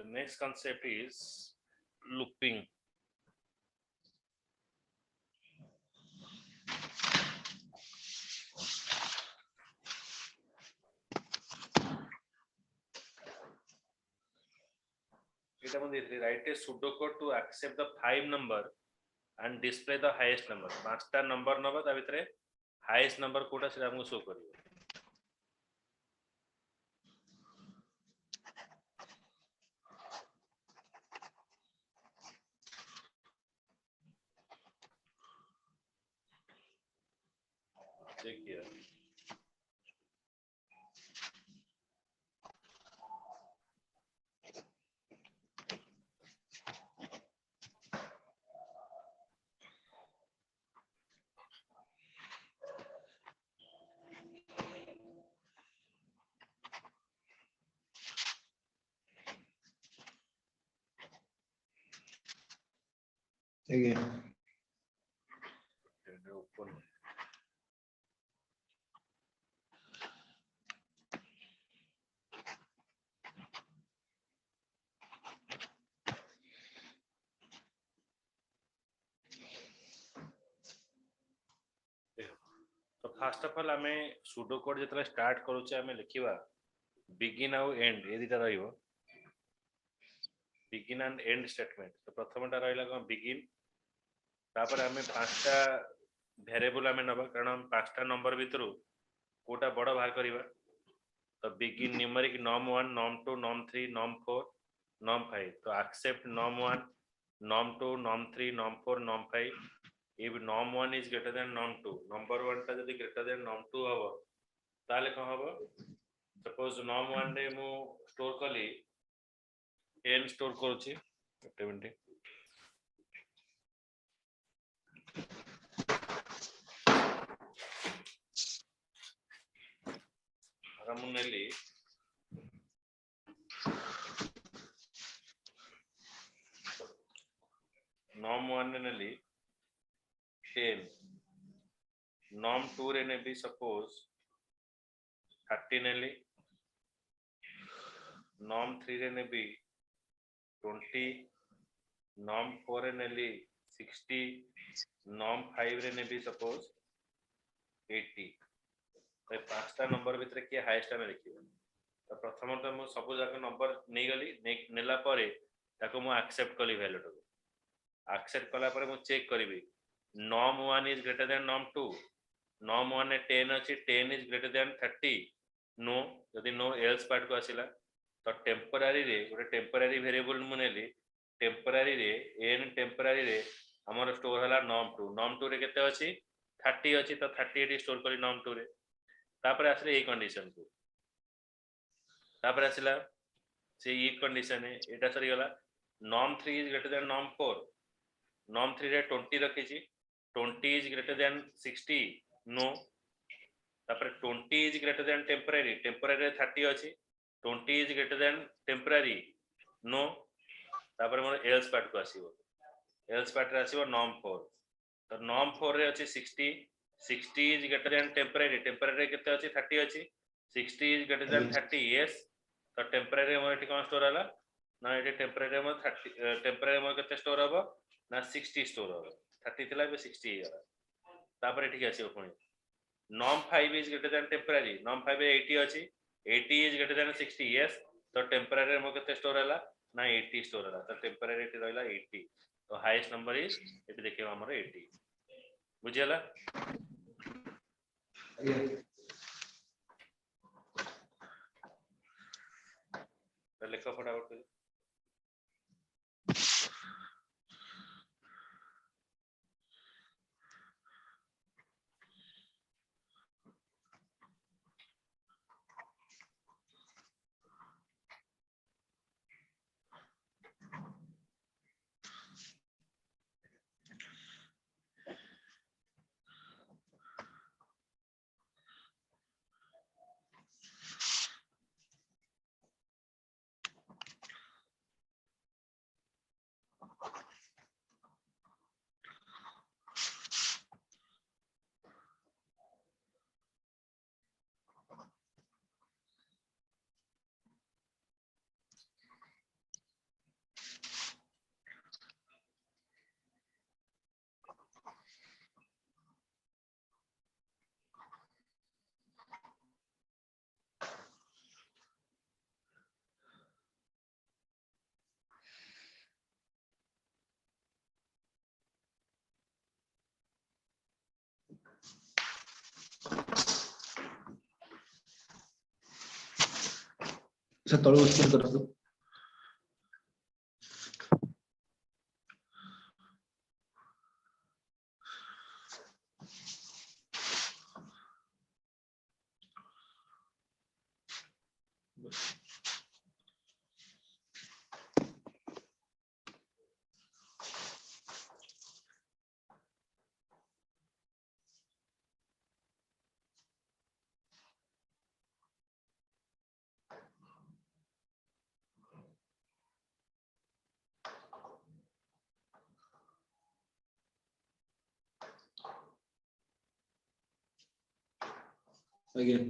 The next concept is looping. Write a pseudocode to accept the 5 number and display the highest number. 5टा number नबा ता भितरे highest number Kota से हमको show करियो. Check किया. Again. Open. तो फर्स्ट ऑफ ऑल हमें सुडो कोड जितने स्टार्ट करूचे हमें लिखिबा बिगिन आउ एंड ए दिटा रहिबो बिगिन एंड एंड स्टेटमेंट. तो प्रथमटा रहिला कोन बिगिन तापर हमें पांचटा वेरिएबल हमें नबा कारण हम पांचटा नंबर भितरु कोटा बड़ बाहर करिबा. तो begin numeric num1 num2 num3 num4 num5. तो accept num1 num2 num3 num4 num5. if num1 is greater than num2 number 1 टा जदी greater than num2 हबो ताले कोन हबो सपोज num1 रे मु स्टोर कली n स्टोर करूची एक मिनिट हम नेली num1 ने नेली 10 num2 रे ने भी सपोज 30 नेली num3 रे ने भी 20 num4 रे नेली 60 num5 रे ने भी सपोज 80. तो पांचटा नंबर भितर के हाईएस्ट में लिखिबो. तो प्रथम तो मु सब जाक नंबर नै गली नेला परे ताको मु एक्सेप्ट कली वैल्यू को एक्सेप्ट कला परे मु check करिवि num1 is greater than num2 num1 ने 10 अछि 10 is greater than 30 नो यदि नो एल्स पार्ट को आसिला तो टेम्पररी रे गोटे टेम्पररी वेरिएबल मु नेली टेम्पररी रे n टेम्पररी रे हमर स्टोर हला num2 रे केते अछि 30 अछि तो 30 एटी स्टोर करी num2 रे. तापर आसले ए कंडीशन को तापर आसिला से ई कंडीशन है एटा सरी गला num3 is greater than num4 num3 रे 20 रखिछि 20 is greater than 60 नो तापर 20 is greater than temporary रे 30 अछि 20 is greater than temporary no तापर मोर एल्स पार्ट को आसीबो एल्स पार्ट रे आसीबो num4 तो num4 रे अछि 60 is greater than temporary रे केते अछि 30 अछि 60 is greater than 30 yes तो टेम्पररी मोर एटी कोन स्टोर हला ना एटी टेम्पररी मोर 30 टेम्पररी मोर केते स्टोर हबो ना 60 स्टोर हबो 30 थिला बे 60 हेला. तापर एटी आसीबो पुनी num5 is greater than temporary num5 रे 80 अछि 80 is greater than 60 yes तो टेम्पररी मोर केते स्टोर हला ना 80 स्टोर हला. तो टेम्पररी एटी रहला 80. तो हाईएस्ट नंबर इज एटी देखियो हमर 80 बुझियला. लिखो फटाफट. से तळु स्थिर करतो again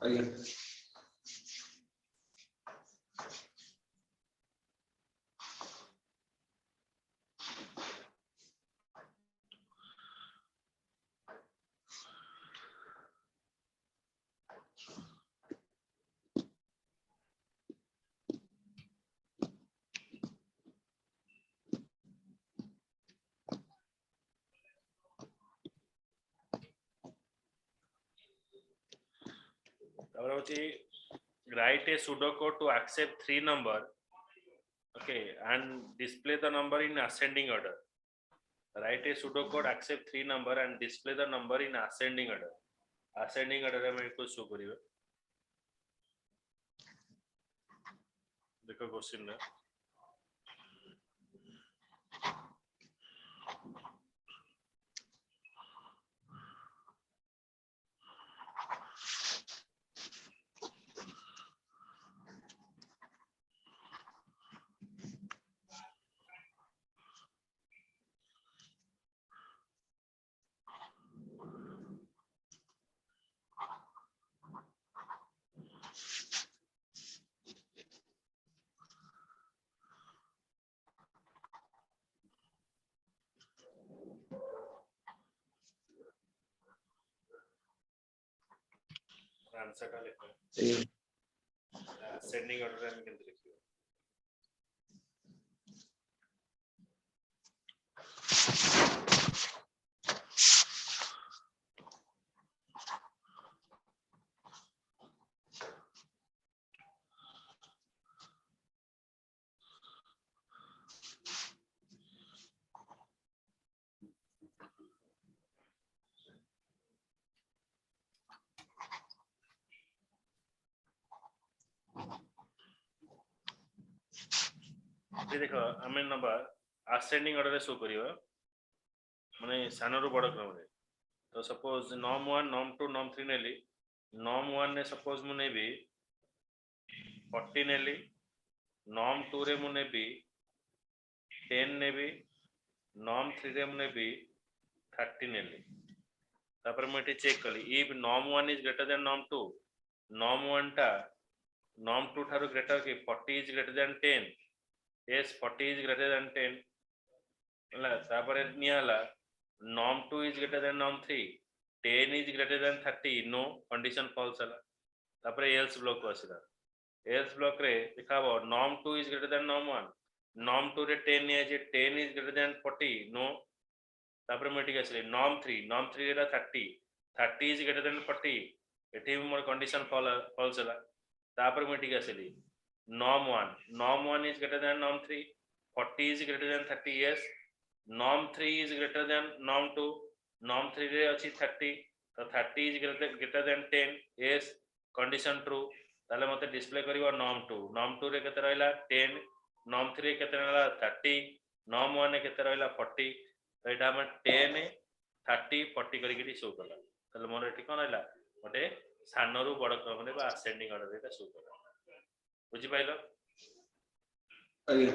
again write a pseudocode to accept 3 number, okay, and display the number in ascending order. Write a pseudocode, accept 3 number and display the number in ascending order. Ascending order में कुछ show करिए. देखो question है. Answer का लिखो. ascending order में किंतु लिखिए. ये देखो हमें नंबर ascending order रे शो करियो माने सानो रु बड़ क्रम रे. तो सपोज norm 1 norm 2 norm 3 नेली. norm 1 ने सपोज मु नेबी 40 नेली. norm 2 रे मु नेबी 10 नेबी. norm 3 रे मु नेबी 30 नेली. तापर मु एटी चेक कली if norm 1 is greater than norm 2, norm 1 टा norm 2 थारो ग्रेटर कि 40 is greater than 10. yes 40 is greater than 10 हला. तापर नियाला norm 2 is greater than norm 3, 10 is greater than 30, no condition false हला. तापर else ब्लॉक को आसीला. else ब्लॉक रे दिखाबो norm 2 is greater than norm 1, norm 2 रे 10 निया जे 10 is greater than 40, no. तापर मैं ठीक आसीले norm 3 रे 30 is greater than 40, एठी मोर कंडीशन फॉल्स हला. तापर मैं ठीक आसीली norm 1 is greater than norm 3, 40 is greater than 30, yes. norm 3 is greater than norm 2, norm 3 रे अछि 30, तो 30 is greater than 10, yes. Condition true. ताले मते डिस्प्ले करिवो norm 2 रे केते रहला 10, norm 3 रे केते रहला 30, norm 1 रे केते रहला 40. तो एटा हम 10 30 40 करिकि शो कला. ताले मोर एठी कोन रहला ओटे सानो रु बड़ क्रम रे बा असेंडिंग ऑर्डर रे शो कला. बुझि पाइलो. ଆଜ୍ଞା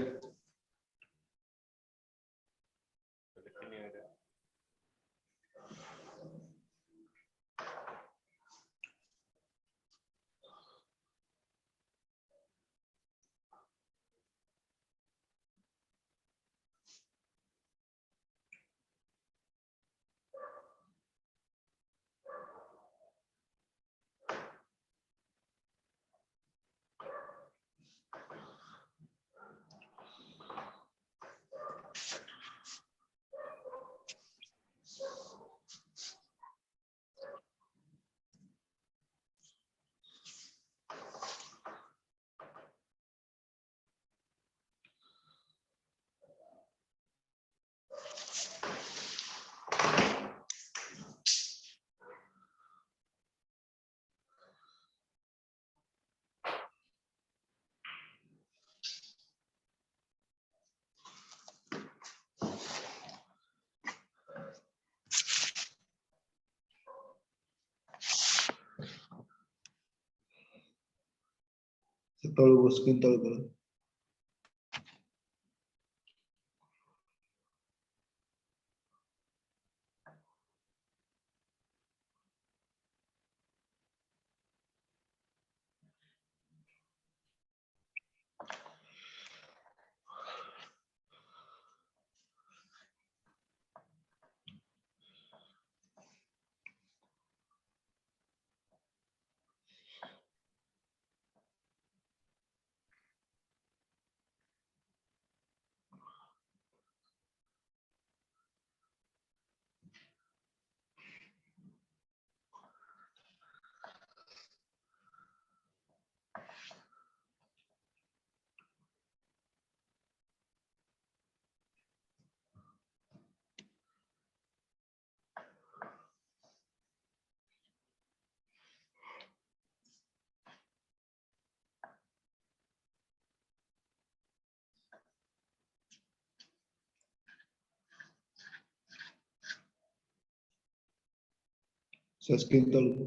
ଦେଖିନି ଏଇଟା। ସେ ତଳକୁ ସ୍କ୍ରିନ୍ ତଳକୁ କର। ସେ ସ୍କ୍ରିନ୍ ତଳକୁ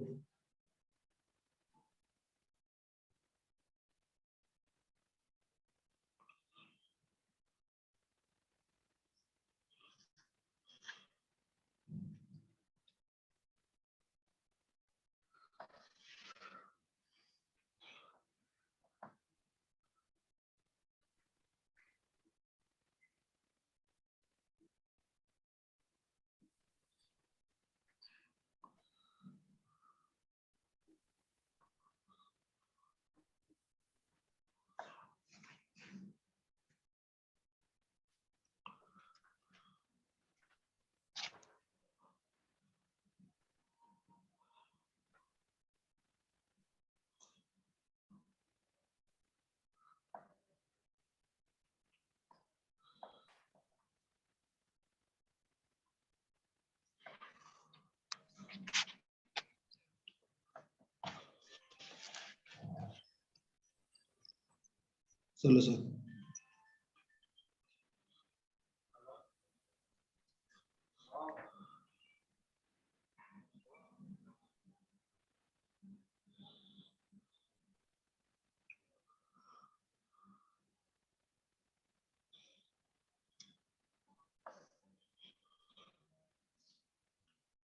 चलो सर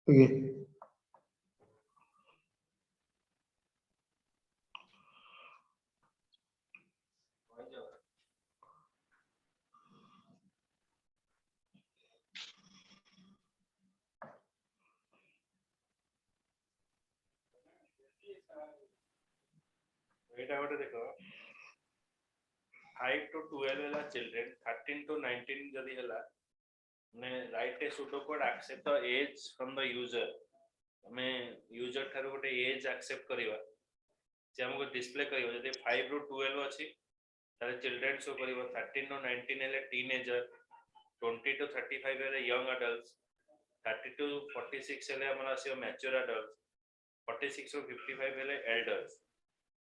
ओके ଏଇଟା ଗୋଟେ ଦେଖ 5 to 12 ହେଲା children 13 to 19 ଯଦି ହେଲା ମାନେ write a pseudocode accept the age from the user ଆମେ यूजर ଠାରୁ ଗୋଟେ ଏଜ୍ ଆକ୍ସେପ୍ଟ କରିବା ଯେ ଆମକୁ ଡିସପ୍ଲେ କରିବ ଯଦି 5 ରୁ 12 ଅଛି ତାହେଲେ ଚିଲଡ୍ରେନ୍ ଶୋ କରିବ 13 ରୁ 19 ହେଲେ ଟିନେଜର 20 to 35 ହେଲେ ୟଙ୍ଗ ଆଡଲ୍ଟସ୍ 30 to 46 ହେଲେ ଆମର ଆସିବ ମ୍ୟାଚୁର ଆଡଲ୍ଟସ୍ 46 ରୁ 55 ହେଲେ ଏଲ୍ଡର୍ସ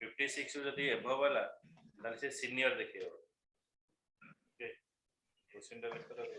56 ରୁ ଯଦି ଏଭବ ହେଲା ତାହେଲେ ସେ ସିନିୟର ଦେଖିବ okay କ୍ୱେଶ୍ଚନଟା ଲେଖର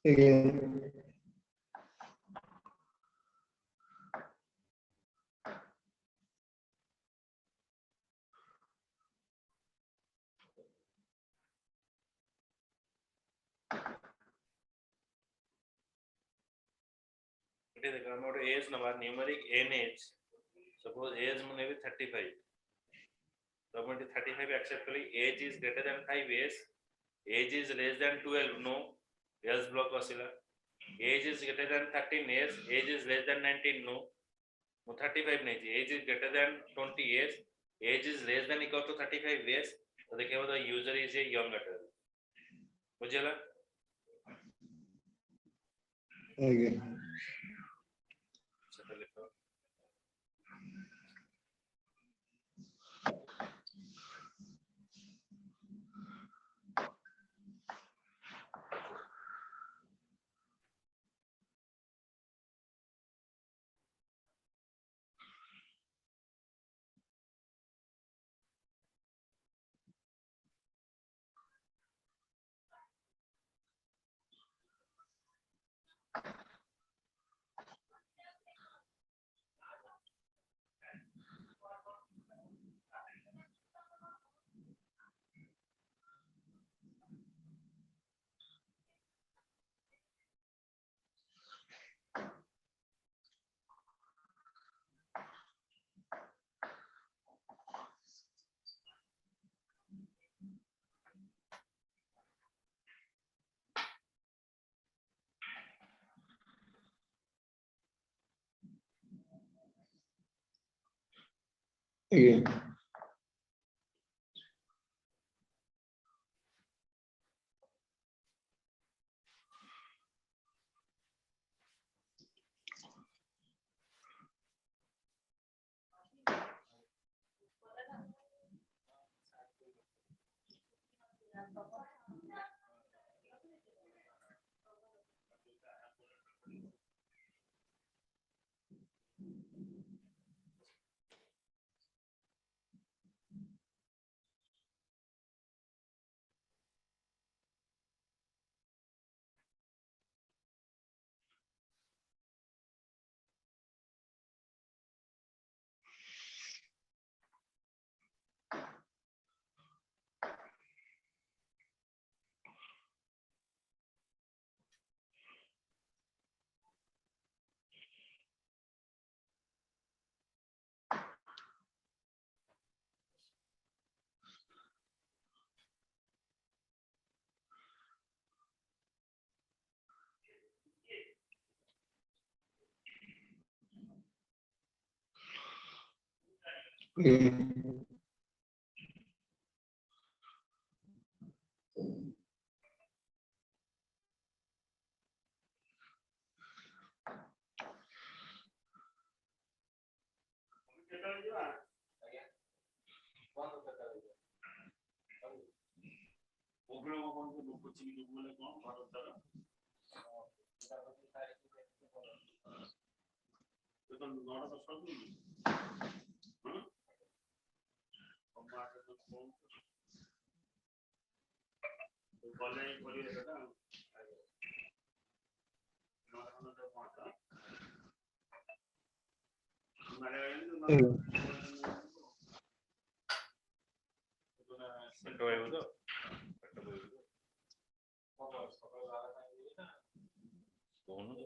again, it is the amount of age number numeric n age. Suppose age may be 35. So 35 acceptably age is greater than 5 years. Age is less than 12. No. Yes, block oscilla. Age is greater than 13 years. Age is less than 19. No. 35 नहीं चाहिए. Age is greater than 20 years. Age is less than equal to 35 years. तो देखिए वो the user is a young adult. बुझेला? again, चलो लिखो. again, again, again. Ento ayo to. दोनों तो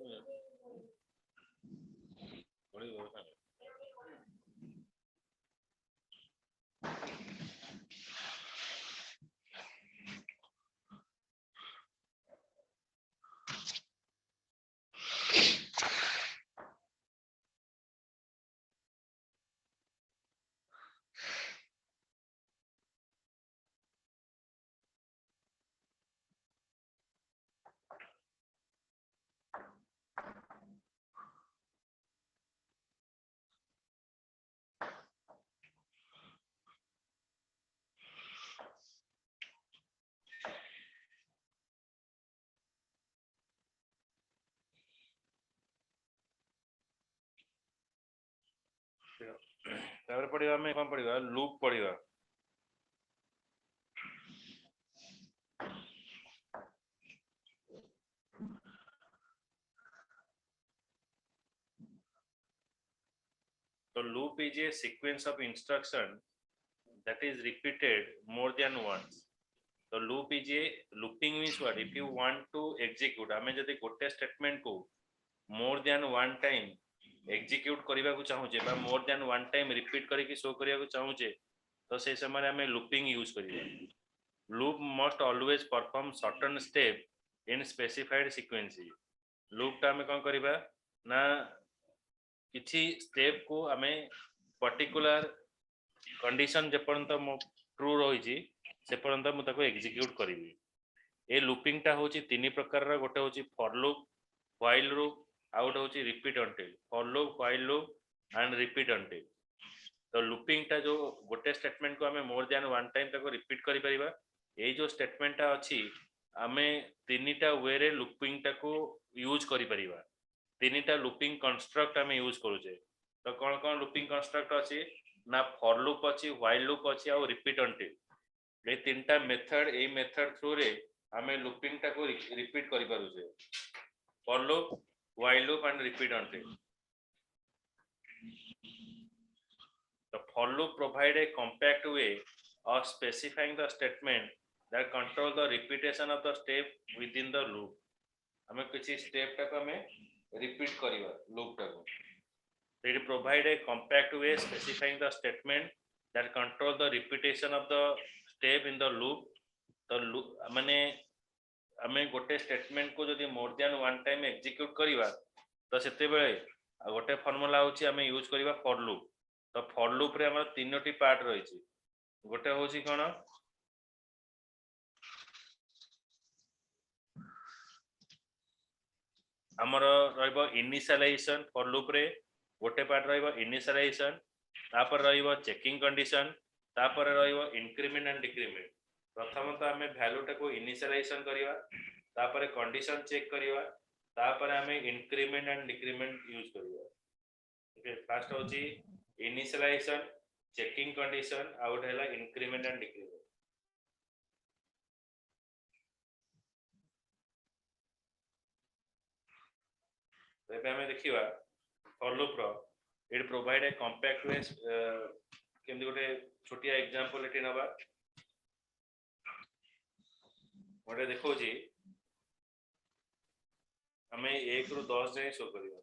बड़ी व्यवस्था है. तापर पढ़िबा में कौन पढ़िबा loop पढ़िबा. So loop is a sequence of instruction that is repeated more than once. So loop is a looping means what? If you want to execute, आमे जदि गोटे statement को more than one time execute करिबा को चाहूचे बा more than one time repeat करिकि show करिया को चाहूचे तो से समय आमे looping use करिबा. Loop must always perform certain step in specified sequence. Loop टा आमे कोन करिबा ना किछि step को आमे particular condition जे पर्यंत true रहिछि से पर्यंत मु ताको execute करिवि. ए looping टा होछि तीन प्रकार रा गोटे होछि for loop, while loop, out होछि repeat until. For loop, while loop and repeat until. तो looping टा जो गोटे statement को हमें more than one time ताको repeat करि परिबा. ए जो statement टा अछि हमें तीनटा way रे looping टा को यूज करि परिबा. तीनटा looping construct हमें यूज करूचे. तो कोन कोन looping construct अछि ना for loop अछि, while loop अछि और repeat until. ए तीनटा मेथड ए मेथड थ्रू रे हमें लूपिंग टा को रिपीट करि पारु छे. For loop, while loop and repeat until. The for loop provide a compact way of specifying the statement that control the repetition of the step within the loop. हमें किसी step टा को हमें repeat करिवा loop टा को. It provide a compact way specifying the statement that control the repetition of the step in the loop. तो माने आमे गोटे स्टेटमेंट को जदि more than one time execute करिवा तो सेते बेले गोटे फार्मूला होची आमे यूज करिवा फॉर लूप. तो फॉर लूप रे हमर तीनोटी पार्ट रहिछि. गोटे होची कोन हमर रहइबो इनिशियलाइजेशन. फॉर लूप रे गोटे पार्ट रहइबो इनिशियलाइजेशन, तापर रहइबो चेकिंग कंडीशन, तापर रहइबो इंक्रीमेंट एंड डिक्रीमेंट. प्रथम तो आमे वैल्यू टा को इनिशियलाइजेशन करिवा, तापर कंडीशन चेक करिवा, तापर आमे इंक्रीमेंट एंड डिक्रीमेंट यूज करिवा. ओके फर्स्ट होची इनिशियलाइजेशन, चेकिंग कंडीशन आउट हैला इंक्रीमेंट एंड डिक्रीमेंट. तो आमे देखिवा फॉर लूप रो it provide a compact way. केमदी गोटे छोटिया एग्जांपल एटी नबा गोटे देखो जी हमें 1 रु 10 जाए शो करिवा.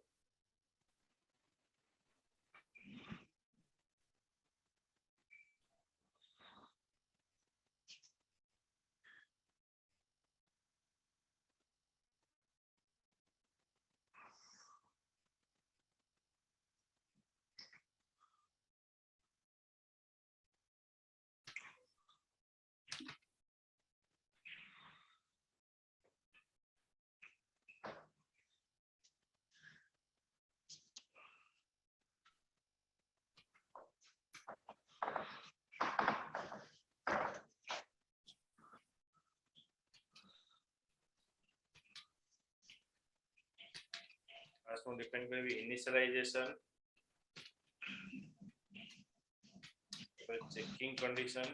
First one depend करेगी initialization, checking condition,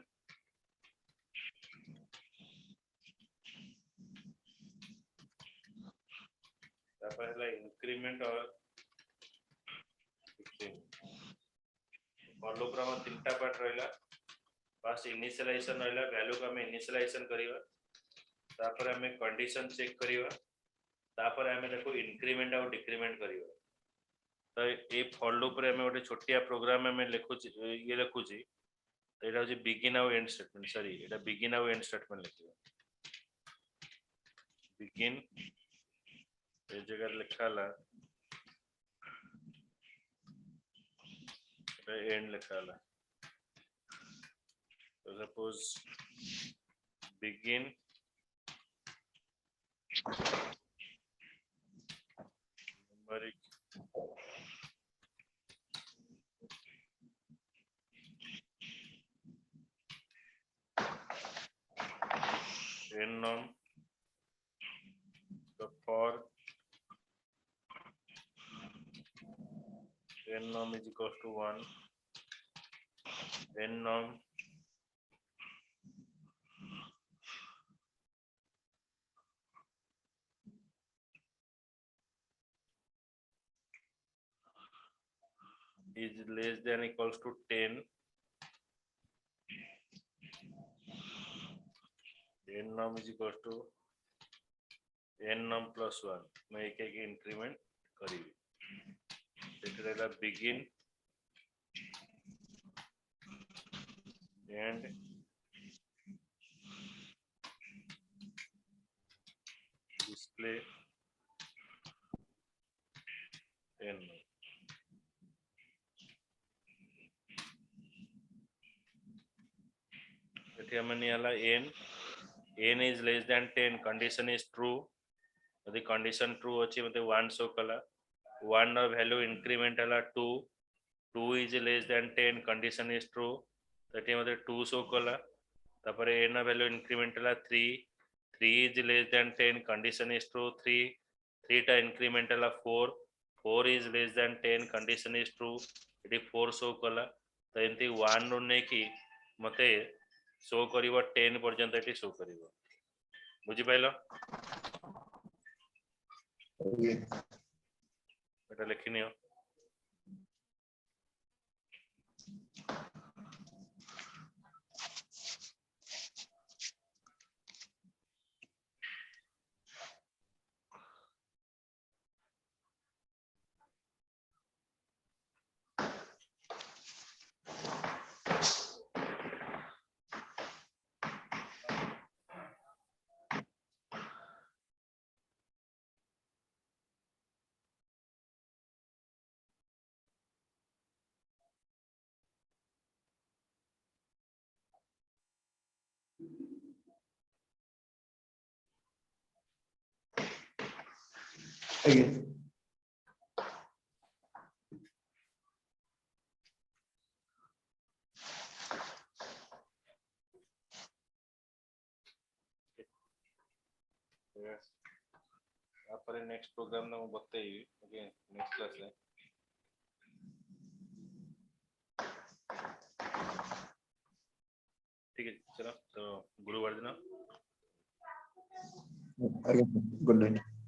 तापर हैला इंक्रीमेंट और फॉर लूप रा तीनटा पार्ट रहला. फर्स्ट इनिशियलाइजेशन रहला, वैल्यू को हमें इनिशियलाइजेशन करिवा, तापर हमें कंडीशन चेक करिवा, तापर हमें देखो इंक्रीमेंट और डिक्रीमेंट करिवा. तो ए फॉर लूप रे हमें गोटे छोटिया प्रोग्राम में लिखु ये लिखुची. तो एटा होची बिगिन और and statement. Sorry Etah begin और एंड स्टेटमेंट लिखिवा. बिगिन ए जगह लिखाला एंड लिखाला. तो suppose begin numeric n norm. So for n norm is equals to 1, n norm is less than equals to 10, n norm is equals to n norm plus 1 मैं एक एक increment करी begin and display n norm. n is less than 10 condition is true the condition true अच्छी मतलब 1 show कला 1 ର value increment ହେଲା 2 2 is less than 10 condition is true ସେଠି ମୋତେ 2 शो कला तापर n ର value increment ହେଲା 3 3 is less than 10 condition is true 3 3 ଟା increment ହେଲା 4 4 is less than 10 condition is true ଏଠି 4 शो कला ତ ଏମିତି 1 ରୁ ନେଇକି ମୋତେ शो करिବ 10 पर्यंत एटी शो करिव बुझी पाइलो ଆଜ୍ଞା एटा लिखिनियो ଆଜ୍ଞା तापर नेक्स्ट प्रोग्राम ना मैं बताइए ओके नेक्स्ट क्लास में ठीक है चलो तो गुरुवार दिन ଆଜ୍ଞା ଗୁଡ୍ ନାଇଟ୍